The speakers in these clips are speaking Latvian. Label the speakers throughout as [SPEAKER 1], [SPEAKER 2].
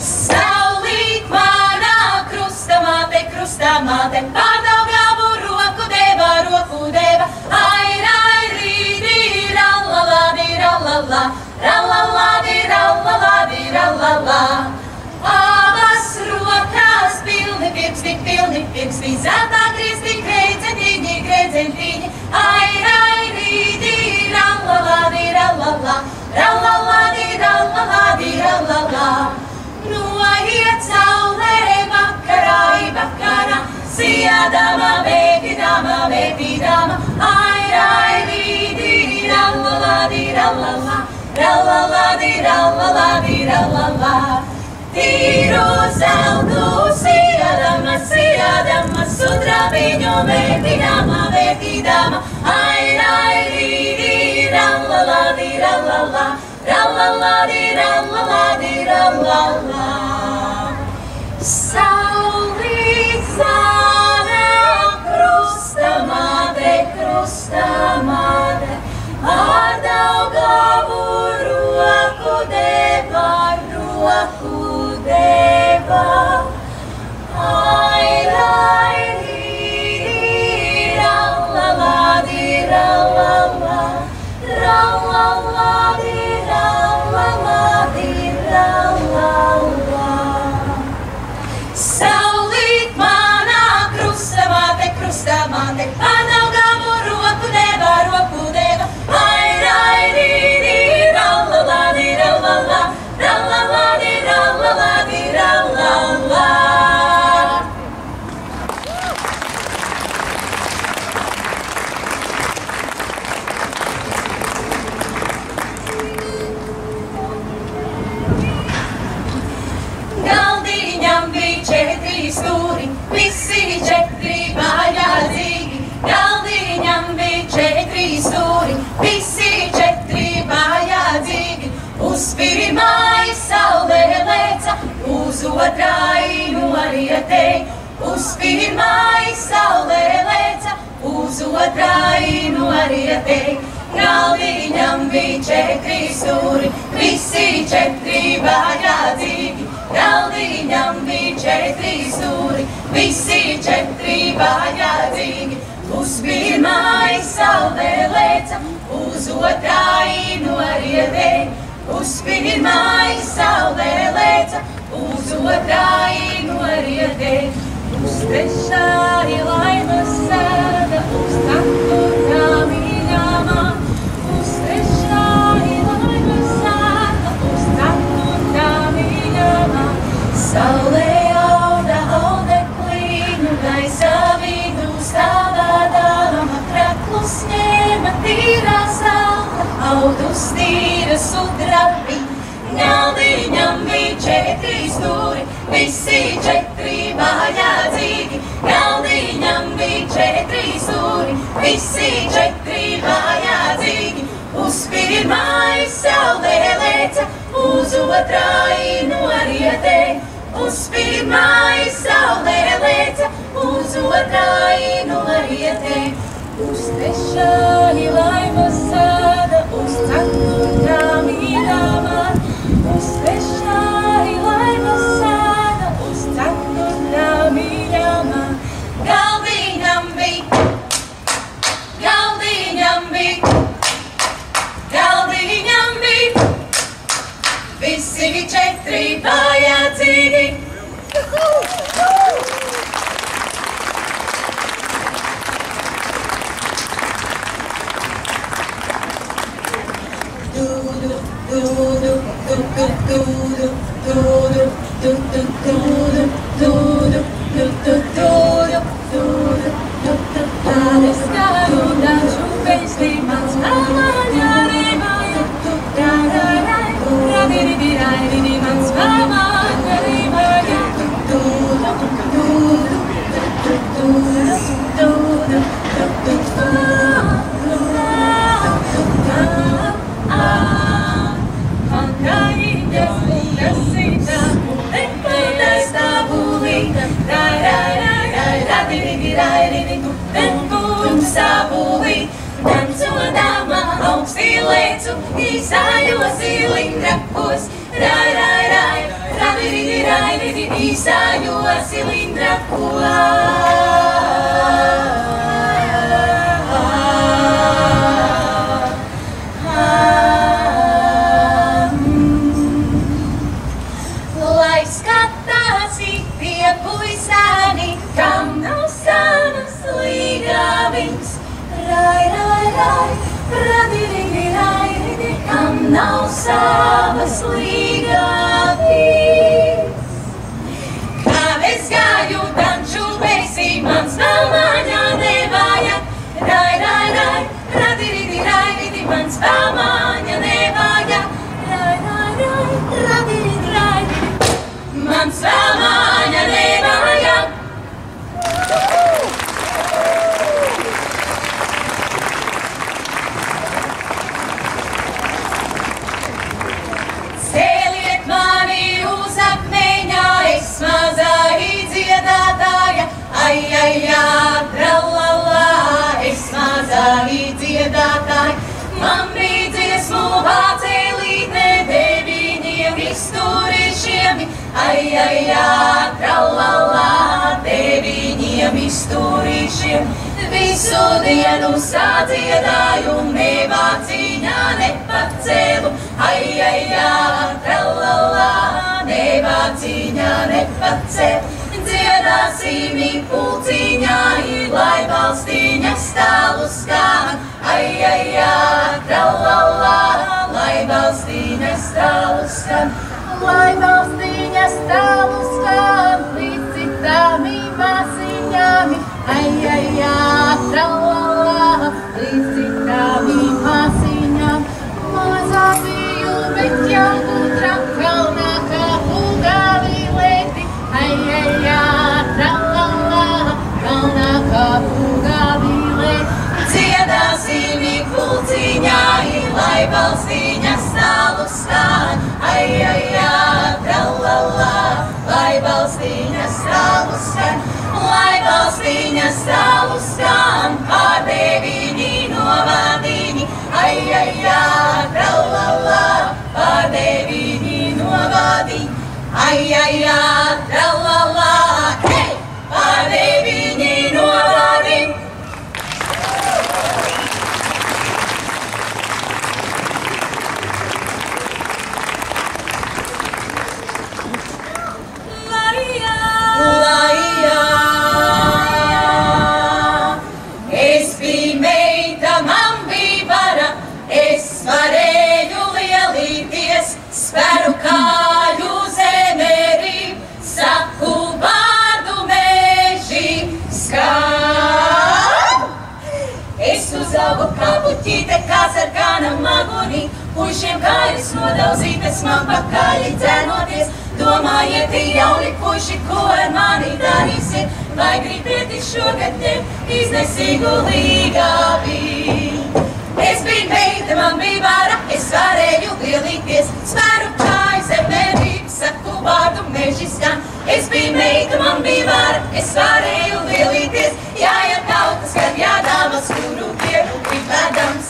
[SPEAKER 1] Saulīt manā krustamāte, krustamāte, pārdaugāvu roku deva, ai, rīdī, rallala, rallala, rallala. Abas rokās pilni pirksti, zeltā griezti, gredzentiņi, ai, rīdī, rallala, rallala. Noiet saulē vakarā, siedama, vētīdama, ai, rīdī, rallala, rallala. Tīru zeltu siedama, sudrabiņu vētīdama, ai, rīdī, rallala. Saulīt manā krustamāte, ar Daugavu roku deva, ai, rīdī, rallala. Saulīt manā krustamāte, ar Daugavu roku deva, ai, rīdī, rallala. Galdiņam bija 4 stūri, visi 4 vajadzīgi. Galdiņam bija 4 stūri, visi 4 vajadzīgi. Uz pirmai saule leca, uz otrai norietei. Uz pirmai saule leca, uz otrai norietei. Galdiņam bija 4 stūri, visi 4 vajadzīgi. Galdiņam bija 4 stūri, visi 4 vajadzīgi. Uz pirmai saule leca, uz otrai norietei. Uz pirmai saule leca, uz otrai norietei. Uz trešai laimes sēda, uz ceturtā mīļamā. Uz trešai laimes sēda, uz ceturtā mīļamā. Saulē auda audeklīnu, gaisa vidū stāvādama, kraklus ņēma tīrā zelta, audus tīra sudrabi. Galdiņam bija 4 stūri, visi 4 vajadzīgi. Galdiņam bija 4 stūri, visi 4 vajadzīgi. Uz pirmai saulē leca, uz otrai norietei. Uz pirmai saulē leca, uz otrai norietei. Uz trešai laimes sēda, uz ceturtā mīļamā. Uz trešai laimes sēda, uz ceturtā mīļamā. Galdiņam bija visi 4 vajadzīgi. Izājos ilindrakos, rai, rai, rai, rai, rai, izājos cilindra kulā. Lai skatās tie puisēni, kam nav savas līgavības. Rai, rai, rai, radirigi, rairidi, kam nav savas līgavības. Kā es gāju danču beisi, mans vēl māņā nevajag. Rai, rai, rai, radirigi, rairidi, mans vēl māņa nevajag. Rai, rai, rai, radirigi, rairidi, mans vēl māņa nevajag. Cēliet mani uz akmeņa, es mazā dziedātāja. Ai, ai, jā, tralala, es mazā dziedātāja. Man bija dziesmu vācēlīte, 9 izturīšiem. Ai, ai, jā, tralala, 9 izturīšiem. Visu dienu sādziedāju, nevāciņā nepacēlu. Ai, ai, jā, tralala, nevāciņā nepacēlu. Dziedāsim pulciņā, lai valstiņa stāvu skan. Ai, ai, jā, tralala, lai valstiņa stāvu skan. Lai valstiņa stāvu skan, līdz citām māsiņām. Ai, ai, jā, tralala, līdz citām māsiņām. Mazā biju, bet jau gudra, kalnā kā pugāli lēti. Ai, ai, jā, tralala, kalnā kā pugāli lēti. Dziedāsim pulciņā, lai valstiņa stāvu skan. Ai, ai, jā, tralala, lai valstiņa stāvu skan. Lai valstiņa stāvu skan, pār 9 novadiņi. Ai, ai, jā, tralala, pār 9 novadiņi. Ai, ai, jā, tralala, hei, pār 9 novadiņi. Spēru kāju zemerī, saku vārdu mežī skan. Es uzaugu kā puķīte, kā sarkana magonī, puišiem kājas nodauzītas, man pakaļi dzēnoties. Domājiet, jauni puiši, ko ar mani darīsiet, vai gribiet šogad ņemt iznesīgu līgavi. Es biju meita, man bija vara, es varēju lielīties, spēru kāju zemerī, saku vārdu meži skan. Es biju meita, man bija vara, es varēju lielīties, jāiet tautas, kad jādāmas, kuru dienu gribēdams.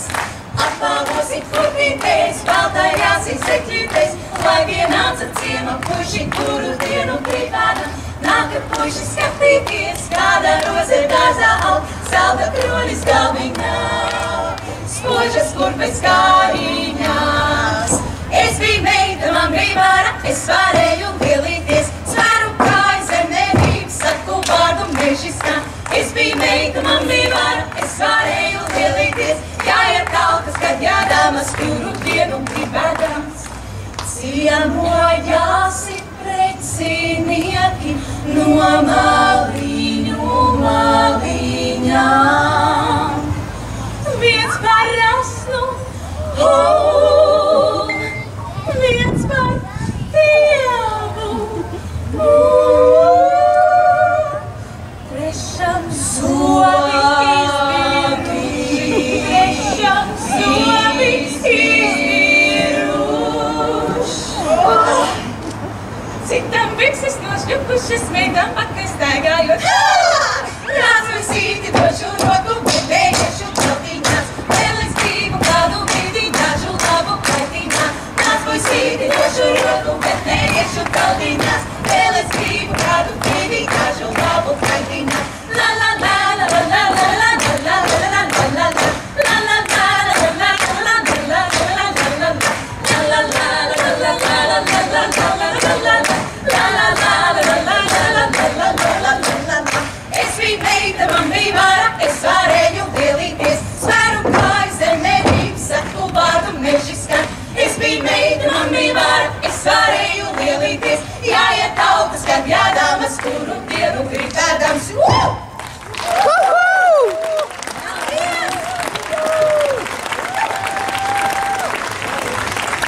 [SPEAKER 1] Apvalvosit furtītēs, baltajās izsekļītēs, lai vienāca ciema puiši, kuru dienu gribēdam. Nāka puiši skatīties, kāda roze dārzā aug, zelta kronis galviņā. Spožas kurpes kājiņās. Es biju meita, man bija vara, es varēju lielīties, spēru kāju zemerī, saku vārdu meži skan. Es biju meita, man bija vara, es varēju lielīties, jāiet tautas, kad jādāmas, kuru dienu gribēdams. Ciemojāsi precinieki no maliņu maliņām. Viens par rasnu, viens par dievu, trešam sovi izbiruši. Citam vikses nošļukušas, meitām pakaļ staigājot. Rāsmasīti došu roku, bet mēģešu kaltiņās, vēl es gribu kādu brīdi dažu labu kaltiņā. Rāsmasīti došu roku, bet mēģešu kaltiņās, vēl es gribu brīvībai.